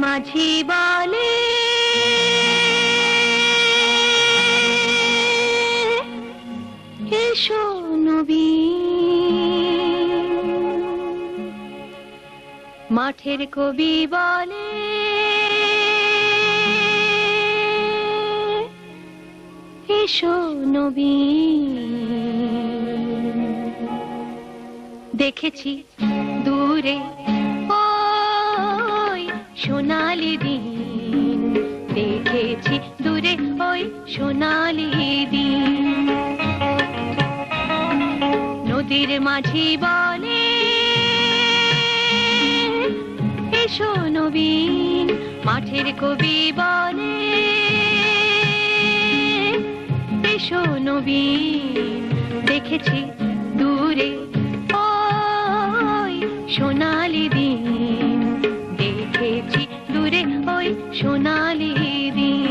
মাঝি বলে এসো নবীন, মাঠের কবি বলে এসো নবীন। দেখেছি দূরে ওই সোনালি দিন, দেখেছি দূরে ওই সোনালি দিন। নদীর মাঝি বলে এসো নবীন, মাঠের কবি বলে এসো নবীন। দেখেছি দূরে ওই সোনালি দিন, দেখেছি দূরে ওই সোনালি দিন।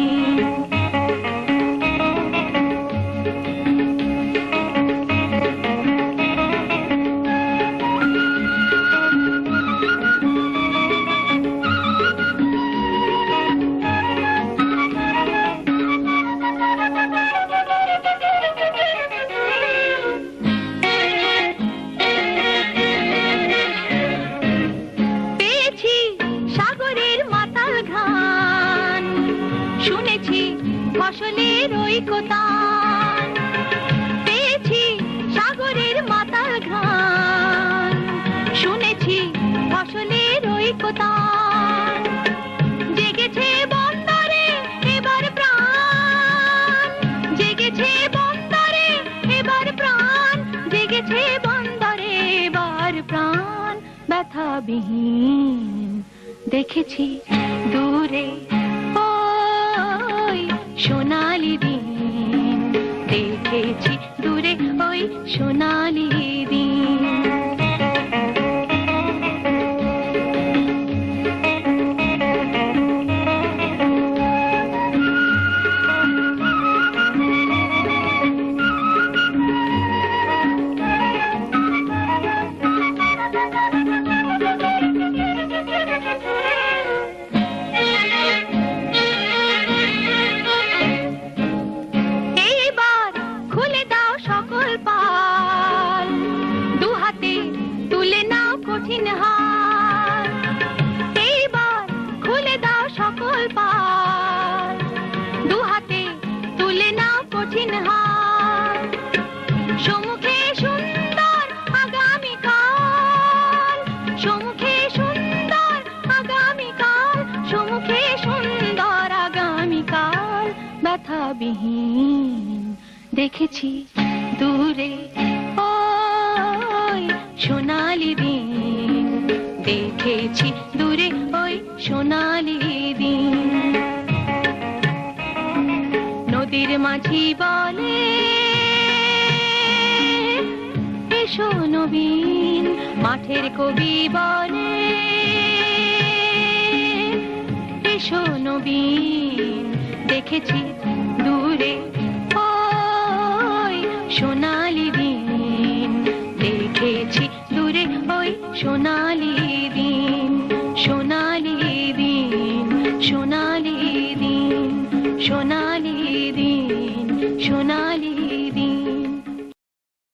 শুনেছি ফসলের ওই কোতান, পেয়েছি সাগরের মাতাল ঘ্রাণ। শুনেছি ফসলের ওই কোতান, জেগেছে বন্দরে এবার প্রাণ, জেগেছে বন্দরে এবার প্রাণ, জেগেছে বন্দরে এবার প্রাণ। ব্যথাবিহীন দেখেছি দূরে সোনালি দিন, দেখেছি দূরে ওই সোনালি দিন। এইবার খুলে দাও সকল পাল, দু হাতে তুলে নাও কঠিন হাল। সম্মুখে সুন্দর আগামীকাল, সম্মুখে সুন্দর আগামীকাল, সম্মুখে সুন্দর আগামীকাল। ব্যথাবিহীন দেখেছি দূরে ওই সোনালি দিন, দেখেছি দূরে ওই সোনালি দিন। নদীর মাঝি বলে এসো নবীন, মাঠের কবি বলে এসো নবীন। দেখেছি দূরে ওই সোনালি দিন, দেখেছি দূরে ওই সোনালি দিন, সোনালি দিন, সোনালি